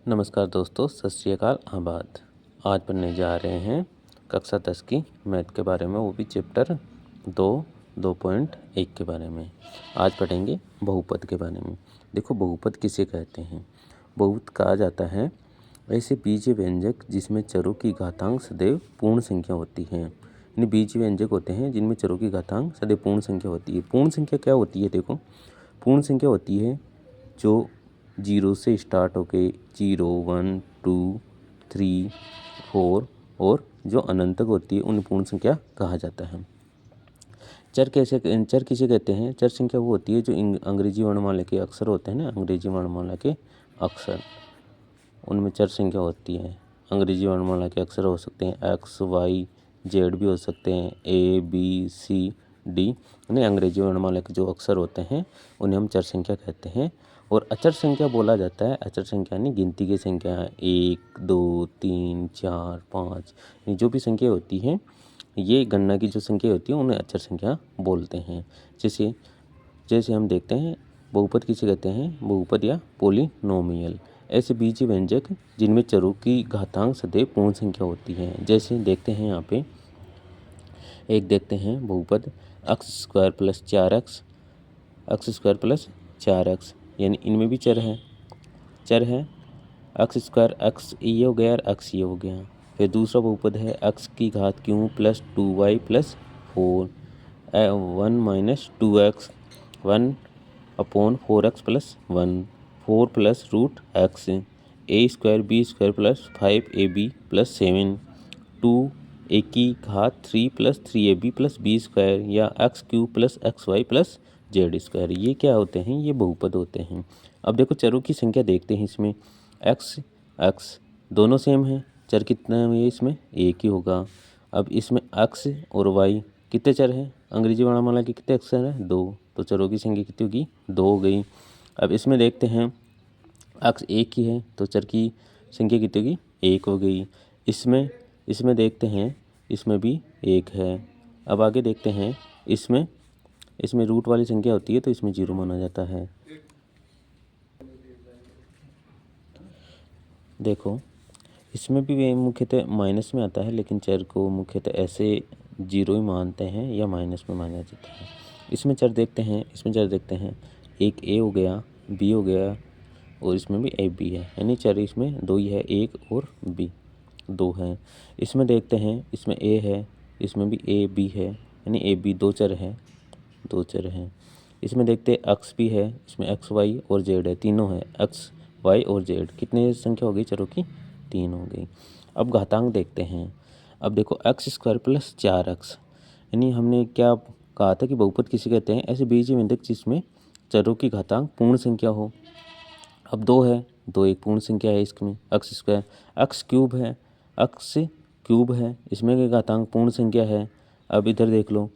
नमस्कार दोस्तों, सत श्री अकाल, आबाद। आज पढ़ने जा रहे हैं कक्षा 10 की मैथ के बारे में, वो भी चैप्टर 2.1 के बारे में। आज पढ़ेंगे बहुपद के बारे में। देखो, बहुपद किसे कहते हैं? बहुपद कहा जाता है ऐसे बीजीय व्यंजक जिसमें चरों की घातांक सदैव पूर्ण संख्या होती है। यानी बीजीय व्यंजक होते हैं जिनमें चरों की घातांक सदैव पूर्ण संख्या होती है। पूर्ण संख्या क्या होती है? देखो, पूर्ण संख्या होती है जो 0 से स्टार्ट होके 0, 1, 2, 3, 4 और जो अनंत तक होती है उन्हें पूर्ण संख्या कहा जाता है। चर किसे कहते हैं? चर संख्या वो होती है जो अंग्रेजी वर्णमाला के अक्षर होते हैं ना, अंग्रेजी वर्णमाला के अक्षर, उनमें चर संख्या होती है। अंग्रेजी वर्णमाला के अक्षर हो सकते हैं एक्स, वाई, जेड भी हो सकते हैं, ए, बी, सी, डी। यानी अंग्रेजी वर्णमाला के जो अक्षर होते हैं उन्हें हम चर संख्या कहते हैं। और अचर संख्या बोला जाता है। अचर संख्या यानी गिनती की संख्या है 1, 2, 3, 4, 5, जो भी संख्या होती है, ये गणना की जो संख्या होती है उन्हें अचर संख्या बोलते हैं। जैसे जैसे हम देखते हैं बहुपद किसे कहते हैं? बहुपद या पोलिनोमियल ऐसे बीजीय व्यंजक जिनमें चरों की घातांक सदैव पूर्ण संख्या होती है। जैसे देखते हैं यहाँ पे एक देखते हैं बहुपद x² + 4x, x² + 4x, यानी इनमें भी चर है x², x ये हो गया और x ये हो गया। फिर दूसरा बहुपद है x³ + 2y + 4, 1 - 2x, 1/4x + 1, 4 + √x, a² b² + 5ab + 7, 2a³ 3 + 3ab + b² या x³ + xy + z²। ये क्या होते हैं? ये बहुपद होते हैं। अब देखो, चरों की संख्या देखते हैं। इसमें x दोनों सेम हैं। चर कितना है इसमें? एक ही होगा। अब इसमें x और y कितने चर हैं? अंग्रेजी वर्णमाला के कितने अक्षर हैं? 2। तो चरों की संख्या कितनी होगी? 2 हो गई। अब इसमें देखते हैं x एक ही है तो चर की संख्या कितनी होगी? 1 हो गई। इसमें देखते हैं, इसमें भी 1 है। अब आगे देखते हैं, इसमें रूट वाली संख्या होती है तो इसमें 0 माना जाता है। देखो, इसमें भी मुख्यतः माइनस में आता है, लेकिन चर को मुख्यतः ऐसे 0 ही मानते हैं या माइनस में माना जाता है। इसमें चर देखते हैं एक a हो गया, b हो गया और इसमें भी a b है। यानी चर इसमें 2 ही है, 1 और b 2 हैं। इसमें देखते हैं, इसमें a है, इसमें भी a b है, यानी a b 2 चर हैं। इसमें देखते हैं x भी है, इसमें x y और z है, तीनों है x y और z। कितने संख्या हो गई चरों की? 3 हो गई। अब घातांक देखते हैं। अब देखो, x² + 4x, यानी हमने क्या कहा था कि बहुपद किसे कहते हैं? ऐसे बीजीय व्यंजक जिसमें चरों की घातांक पूर्ण संख्या हो। अब 2 है, 2 एक पूर्ण संख्या है। इसमें x², x³ है, इसमें की घातांक पूर्ण संख्या है। अब इधर देख लो,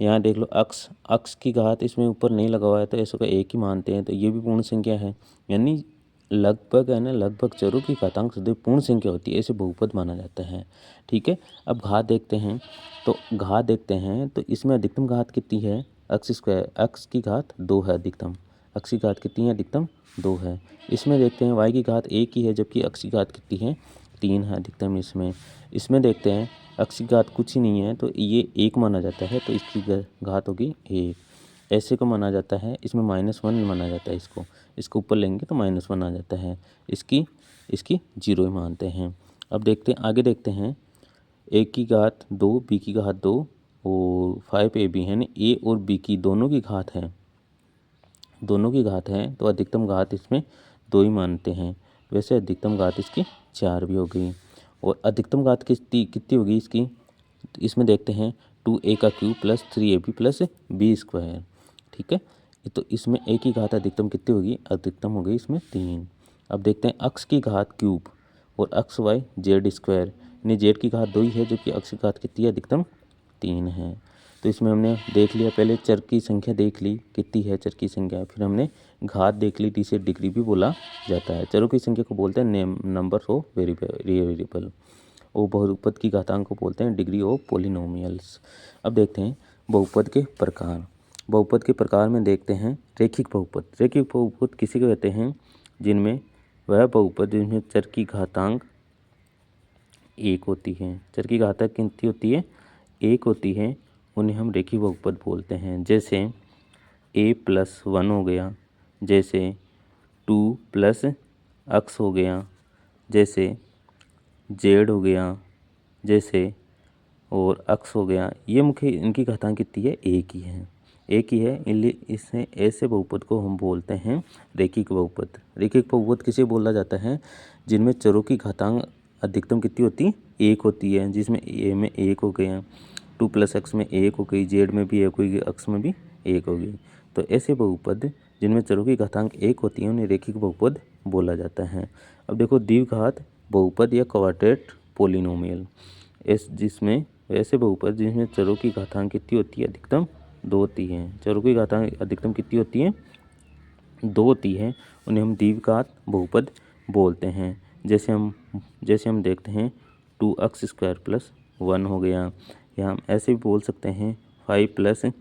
यहाँ देख लो, x की घात इसमें ऊपर नहीं लगा हुआ है तो ऐसा का 1 ही मानते हैं, तो ये भी पूर्ण संख्या है। यानी लगभग चरों की घातांक सदैव पूर्ण संख्या होती है, ऐसे बहुपद माना जाता है। ठीक है। अब घात देखते हैं तो इसमें अधिकतम घात कितनी है? x की घात 2 है अधिकतम। x की घात कितनी है? अधिकतम 2 है। इसमें देखते हैं y की घात 1 ही है, जबकि x की घात कितनी है? 3 है अधिकतम। इसमें देखते हैं x की घात कुछ ही नहीं है तो ये 1 माना जाता है, तो इसकी घात होगी 1। ऐसे को माना जाता है, इसमें -1 माना जाता है। इसको ऊपर लेंगे तो -1 आ जाता है। इसकी 0 ही मानते हैं। अब आगे देखते हैं, a की घात 2, b की घात 2 और 5ab है, यानी a और b की दोनों की घात है, तो अधिकतम घात इसमें 2 ही मानते हैं। वैसे अधिकतम घात इसकी 4 भी हो गई। और अधिकतम घात कितनी होगी इसकी? इसमें देखते हैं 2a³ + 3ab + b²। ठीक है। तो इसमें a की घात अधिकतम कितनी होगी? अधिकतम हो गई इसमें 3। अब देखते हैं x की घात क्यूब और x y z², यानी z की घात 2 ही है, जबकि x की घात कितनी है? अधिकतम 3 है। तो इसमें हमने देख लिया, पहले चर की संख्या देख ली कितनी है चर की संख्या, फिर हमने घात देख ली, जिसे डिग्री भी बोला जाता है। चरों की संख्या को बोलते हैं नंबर ऑफ वेरिएबल, और बहुपद की घातांक को बोलते हैं डिग्री ऑफ पोलिनोमियल्स। अब देखते हैं बहुपद के प्रकार। बहुपद के प्रकार में देखते हैं रेखिक बहुपद। रेखिक बहुपद किसी को कहते हैं? जिनमें वह बहुपद जिसमें चर की घातांक 1 होती है। चर की घातांक कितनी होती है? 1 होती है। उन्हें हम रेखीय बहुपद बोलते हैं। जैसे a+1 हो गया, जैसे 2 + x हो गया, जैसे z हो गया, जैसे और x हो गया। ये मुख्य इनकी घातांक कितनी है? 1 ही है। 1 ही है, इसलिए इससे ऐसे बहुपद को हम बोलते हैं रेखिक बहुपद। रेखिक बहुपद किसे बोला जाता है? जिनमें चरों की घातांक अधिकतम कितनी होती है? 1 होती है। जिसमें a में 1 हो गया, 2 + x में 1 हो गई, z में भी 1 होगी, x में भी 1 होगी। तो ऐसे बहुपद जिनमें चरों की घातांक 1 होती है उन्हें रेखिक बहुपद बोला जाता है। अब देखो द्विघात बहुपद या क्वाड्रेट पोलिनोमियल, जिसमें ऐसे बहुपद जिसमें चरों की घातांक कितनी होती है? अधिकतम 2 होती है। चरों की घातांक अधिकतम कितनी होती है? 2 होती है। उन्हें हम द्विघात बहुपद बोलते हैं। जैसे हम देखते हैं 2x² + 1 हो गया, या हम ऐसे भी बोल सकते हैं 5 +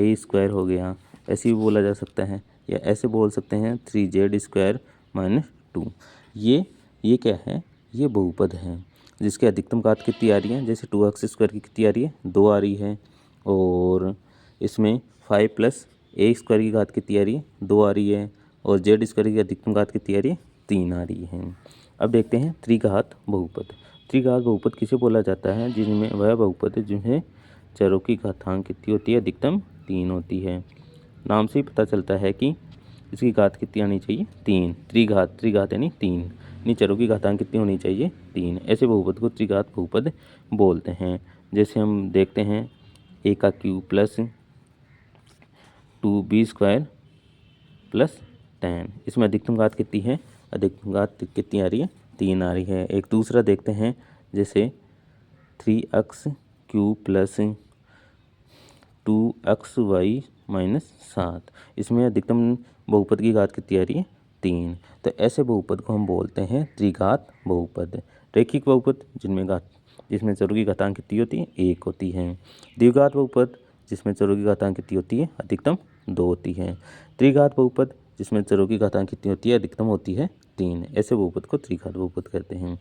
a² हो गया, ऐसे भी बोला जा सकता है। या ऐसे बोल सकते हैं 3z² - 2। ये क्या है? ये बहुपद है जिसकी अधिकतम घात कितनी आ रही है? जैसे 2x² की कितनी आ रही है? 2 आ रही है। और इसमें 5 + a² की घात कितनी आ रही है? 2 आ रही है। और z² की अधिकतम घात कितनी आ रही है? 3 आ रही है। अब देखते हैं त्रिघात बहुपद। त्रिघात बहुपद किसे बोला जाता है? जिनमें वह बहुपद जिन्हें चरों की घातांक कितनी होती है? अधिकतम 3 होती है। नाम से ही पता चलता है कि इसकी घात कितनी आनी चाहिए? 3। त्रिघात यानी 3, यानी चरों की घातांक कितनी होनी चाहिए? 3। ऐसे बहुपद को त्रिघात बहुपद बोलते हैं। जैसे हम देखते हैं a³ + 2b² + 10। इसमें अधिकतम घात कितनी है? अधिकतम घात कितनी आ रही है? 3 आ रही है। एक दूसरा देखते हैं, जैसे 3x³ + 2xy - 7। इसमें अधिकतम बहुपद की घात कितनी आ रही है? 3। तो ऐसे बहुपद को हम बोलते हैं त्रिघात बहुपद। रेखिक बहुपद जिसमें चरों की घातांक कितनी होती है? 1 होती है। द्विघात बहुपद जिसमें चरों की घातांक कितनी होती है? अधिकतम 2 होती है। त्रिघात बहुपद जिसमें चरों की घातांक कितनी होती है? अधिकतम होती है 3। ऐसे बहुपद को त्रिघात बहुपद कहते हैं।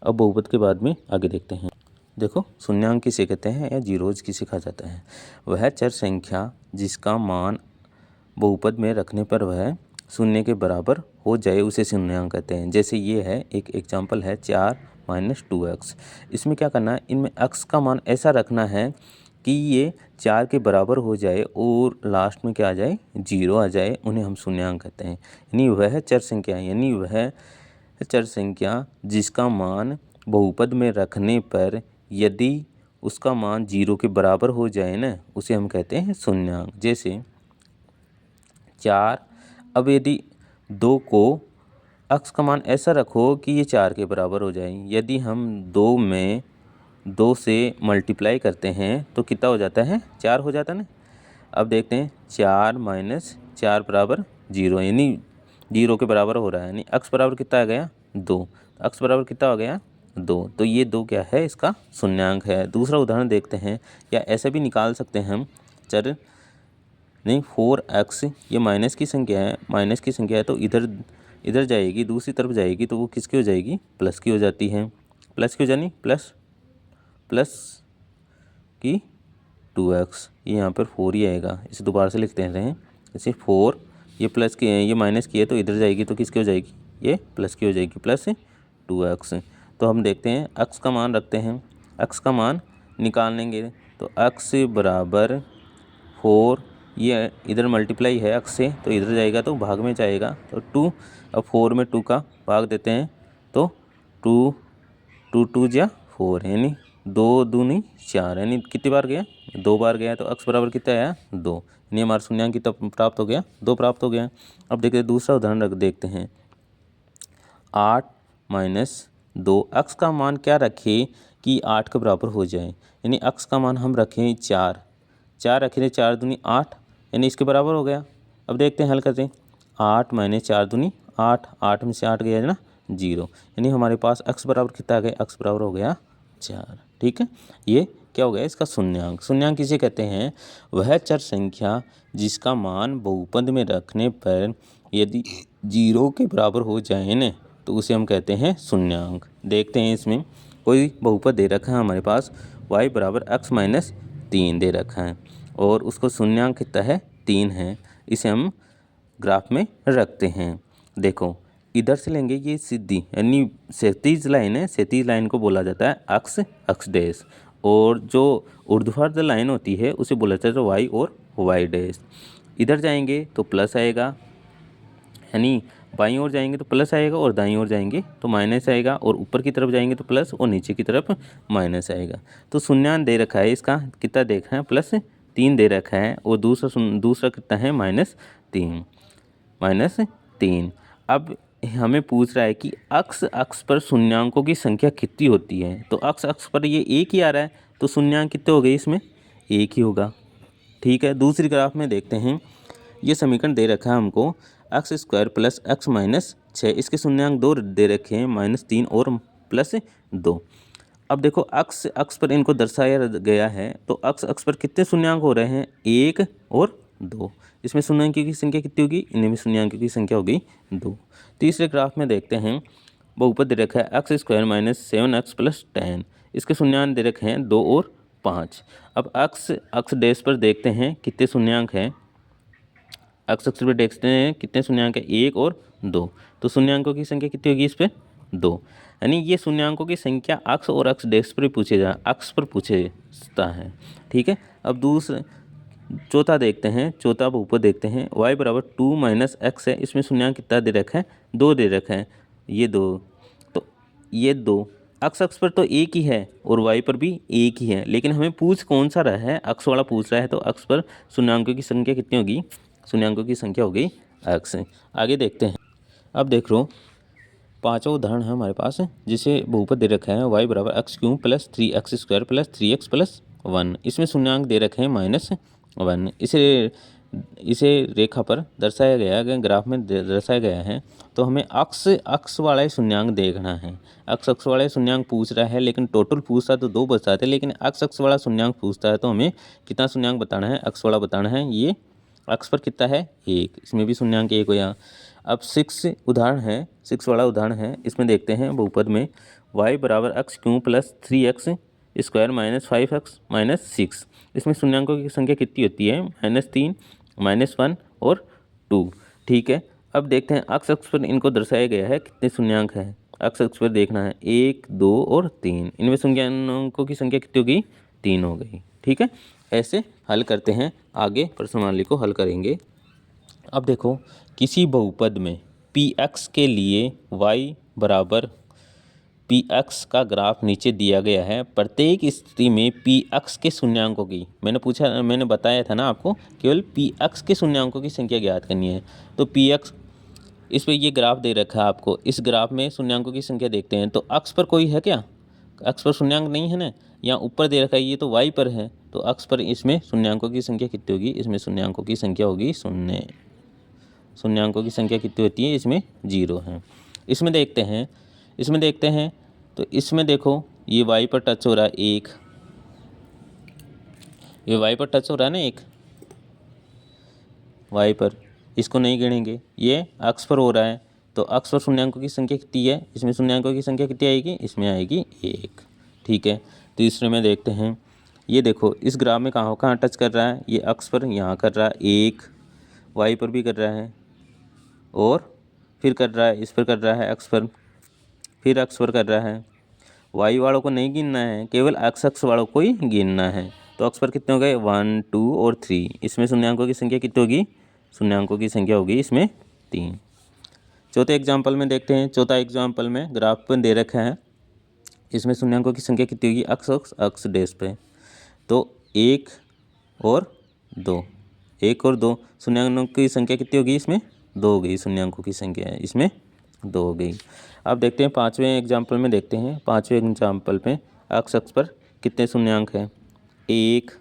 अब बहुपद के बाद में आगे देखते हैं। देखो शून्यांक किसे कहते हैं या जीरोज किसे कहा जाता है? वह चर संख्या जिसका मान बहुपद में रखने पर वह शून्य के बराबर हो जाए उसे शून्यांक कहते हैं। जैसे ये है, एक एग्जाम्पल है 4 - 2x। इसमें क्या करना है? इनमें x का मान ऐसा रखना है कि ये 4 के बराबर हो जाए और लास्ट में क्या आ जाए? 0 आ जाए। उन्हें हम शून्यांक कहते हैं। यानी वह चर संख्या जिसका मान बहुपद में रखने पर यदि उसका मान 0 के बराबर हो जाए ना, उसे हम कहते हैं शून्यांक। जैसे 4, अब यदि 2 को x का मान ऐसा रखो कि ये 4 के बराबर हो जाए। यदि हम 2 में 2 से मल्टीप्लाई करते हैं तो कितना हो जाता है? 4 हो जाता है ना। अब देखते हैं 4 - 4 = 0, यानी 0 के बराबर हो रहा है। यानी x बराबर कितना आ गया? 2। x बराबर कितना आ गया? 2। तो ये 2 क्या है? इसका शून्यांक है। दूसरा उदाहरण देखते हैं, या ऐसे भी निकाल सकते हैं हम चर नहीं 4x, ये माइनस की संख्या है। माइनस की संख्या है तो इधर जाएगी, दूसरी तरफ जाएगी तो वो किसकी हो जाएगी? प्लस की हो जाती है। प्लस की हो जानी प्लस की 2x, ये यहाँ पर 4 ही आएगा। इसे दोबारा से लिखते हैं। जैसे 4, ये प्लस की है, ये माइनस की है तो इधर जाएगी तो किसकी हो जाएगी? ये प्लस की हो जाएगी, +2x। तो हम देखते हैं x का मान रखते हैं। x का मान निकालेंगे तो x बराबर 4, ये इधर मल्टीप्लाई है x से तो इधर जाएगा तो भाग में जाएगा तो 2। अब 4 में 2 का भाग देते हैं तो 2 2 जा 4, यानी 2 दूनी 4, यानी कितनी बार गया? 2 बार गया। तो x बराबर कितना आया? 2, यानी हमारा शून्यांक कितना प्राप्त हो गया? 2 प्राप्त हो गया। अब देखते हैं दूसरा उदाहरण देखते हैं 8 - 2। x का मान क्या रखें कि 8 के बराबर हो जाए? यानी x का मान हम रखें 4 रखें, 4 दूनी 8, यानी इसके बराबर हो गया। अब देखते हैं, हल करते हैं। 8 - 4 दूनी 8, 8 में से 8 गया है ना 0, यानी हमारे पास x बराबर कितना आ गया? x बराबर हो गया 4। ठीक है, ये क्या हो गया? इसका शून्यांक। शून्यांक किसे कहते हैं? वह चर संख्या जिसका मान बहुपद में रखने पर यदि 0 के बराबर हो जाए न, तो उसे हम कहते हैं शून्यांक। देखते हैं इसमें कोई बहुपद दे रखा है हमारे पास y बराबर x माइनस 3 दे रखा है और उसको शून्यांक कितना है 3 है। इसे हम ग्राफ में रखते हैं। देखो इधर से लेंगे ये सीधी यानी क्षैतिज लाइन है, क्षैतिज लाइन को बोला जाता है अक्ष अक्ष डैश, और जो ऊर्ध्वाधर लाइन होती है उसे बोला जाता है वाई और वाई डैश। इधर जाएंगे तो प्लस आएगा, यानी बाईं ओर जाएंगे तो प्लस आएगा और दाईं ओर जाएंगे तो माइनस आएगा, और ऊपर की तरफ जाएंगे तो प्लस और नीचे की तरफ माइनस आएगा। तो शून्यान दे रखा है, इसका कितना देखा है +3 दे रखा है, और दूसरा कितना है -3। अब हमें पूछ रहा है कि अक्ष अक्ष पर शून्यांकों की संख्या कितनी होती है। तो अक्ष अक्ष पर ये एक ही आ रहा है तो शून्यांक कितने हो गए, इसमें एक ही होगा। ठीक है, दूसरी ग्राफ में देखते हैं। ये समीकरण दे रखा है हमको x² + x माइनस 6, इसके शून्यांक 2 दे रखे हैं -3 और +2। अब देखो अक्ष अक्ष पर इनको दर्शाया गया है तो अक्ष अक्ष पर कितने शून्यांक हो रहे हैं 1 और 2। इसमें शून्यांकों की संख्या कितनी होगी, इनमें भी शून्यांकों की संख्या होगी 2। तीसरे ग्राफ में देखते हैं बहुपद दे रखा है x² - 7x + 10, इसके शून्यांक दे रखे हैं 2 और 5। अब अक्ष अक्ष डैश पर देखते हैं कितने शून्यांक हैं। अक्ष अक्ष पर देखते हैं कितने शून्यांक है 1 और 2, तो शून्यांकों की संख्या कितनी होगी इस पर 2। यानी ये शून्यांकों की संख्या अक्ष और अक्ष डैश पर अक्ष पर पूछता है। ठीक है, अब दूसरा चौथा देखते हैं, चौथा बहुपद देखते हैं y बराबर 2 - x है, इसमें शून्यांक कितना दे रखा है 2 दे रखा है, ये 2, तो ये 2 अक्ष अक्ष पर तो एक ही है और y पर भी एक ही है, लेकिन हमें पूछ कौन सा रहा है, अक्ष वाला पूछ रहा है, तो अक्ष पर शून्यांकों की संख्या कितनी होगी, शून्यांकों की संख्या हो गई x। आगे देखते हैं। अब देख लो पांचवा उदाहरण है हमारे पास, जिसे बहुपद दे रखा है y बराबर x³ + 3x² + 3x + 1, इसमें शून्यांक दे रखे हैं -1। इसे रेखा पर दर्शाया गया है, ग्राफ में दर्शाया गया है, तो हमें अक्ष अक्ष वाला शून्यांक देखना है। अक्ष अक्ष वाला शून्यांक पूछ रहा है, लेकिन टोटल पूछता है तो 2 बताते, लेकिन अक्ष अक्ष वाला शून्यांक पूछता है तो हमें कितना शून्यांक बताना है, अक्ष वाला बताना है। ये अक्ष पर कितना है 1, इसमें भी शून्यांक 1 हो यहाँ। अब 6 उदाहरण है, 6 वाला उदाहरण है, इसमें देखते हैं बहुपद में y बराबर x³ + 3x² - 5x - 6, इसमें शून्यांकों की संख्या कितनी होती है -3 -1 और 2। ठीक है, अब देखते हैं अक्ष अक्ष पर इनको दर्शाया गया है कितने शून्यांक हैं। अक्ष अक्ष पर देखना है 1 2 और 3, इनमें शून्यांकों की संख्या कितनी होगी 3 हो गई। ठीक है, ऐसे हल करते हैं, आगे प्रश्नमाली को हल करेंगे। अब देखो किसी बहुपद में px के लिए y बराबर px का ग्राफ नीचे दिया गया है। प्रत्येक स्थिति में px के शून्यांकों की मैंने बताया था ना आपको, केवल px के शून्यांकों की संख्या ज्ञात करनी है। तो px इस पर ये ग्राफ दे रखा है आपको, इस ग्राफ में शून्यांकों की संख्या देखते हैं। तो अक्ष पर कोई है क्या, अक्ष पर शून्यांक नहीं है ना, यहाँ ऊपर दे रखा है, ये तो y पर है, तो अक्ष पर इसमें शून्यांकों की संख्या कितनी होगी, इसमें शून्यांकों की संख्या होगी 0। शून्यांकों की संख्या कितनी होती है, इसमें 0 है। इसमें देखते हैं तो इसमें देखो ये y पर टच हो रहा है 1, ये y पर टच हो रहा है ना 1 y पर, इसको नहीं गिनेंगे। ये अक्ष पर हो रहा है तो अक्ष पर शून्यांकों की संख्या कितनी है, इसमें शून्यांकों की संख्या कितनी आएगी, इसमें आएगी 1। ठीक है, तीसरे में देखते हैं। ये देखो इस ग्राफ में कहाँ टच कर रहा है, ये अक्ष पर यहाँ कर रहा है 1, y पर भी कर रहा है और फिर कर रहा है इस पर कर रहा है अक्ष पर, फिर अक्ष पर कर रहा है। y वालों को नहीं गिनना है, केवल अक्ष अक्ष वालों को ही गिनना है। तो अक्ष पर कितने हो गए 1 2 और 3, इसमें शून्यांकों की संख्या कितनी होगी, शून्यांकों की संख्या होगी इसमें 3। चौथे एग्जाम्पल में देखते हैं। चौथा एग्जाम्पल में ग्राफ पर दे रखा है, इसमें शून्यांकों की संख्या कितनी होगी अक्ष अक्ष डैश पे, तो 1 और 2, 1 और 2, शून्यांकों की संख्या कितनी होगी, इसमें 2 हो गई, शून्यांकों की संख्या है इसमें 2 हो गई। अब देखते हैं पाँचवें एग्जाम्पल में देखते हैं। पाँचवें एग्जाम्पल पे अक्ष अक्ष पर कितने शून्यांक हैं, 1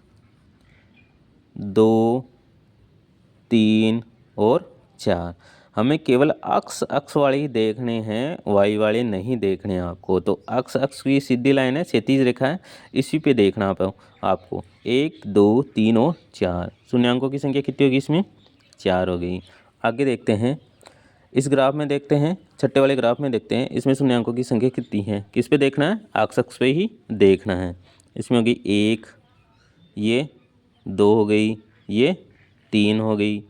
2 3 और 4। हमें केवल अक्ष अक्ष वाले ही देखने हैं, वाई वाले नहीं देखने आपको। तो अक्ष अक्ष की सीधी लाइन है, क्षैतिज रेखा है, इसी पे देखना आपको 1 2 3 और 4, शून्यांकों की संख्या कितनी होगी, इसमें 4 हो गई। आगे देखते हैं, इस ग्राफ में देखते हैं, छठे वाले ग्राफ में देखते हैं, इसमें शून्यांकों की संख्या कितनी है, किस पे देखना है, एक्स अक्ष पे ही देखना है। इसमें होगी 1, ये 2 हो गई, ये 3 हो गई।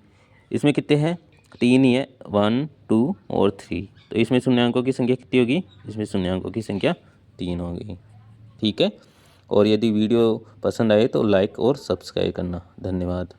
इसमें कितने हैं, 3 ही है, 1 2 और 3। तो इसमें शून्यांकों की संख्या कितनी होगी, इसमें शून्यांकों की संख्या 3 होगी। ठीक है। और यदि वीडियो पसंद आए तो लाइक और सब्सक्राइब करना। धन्यवाद।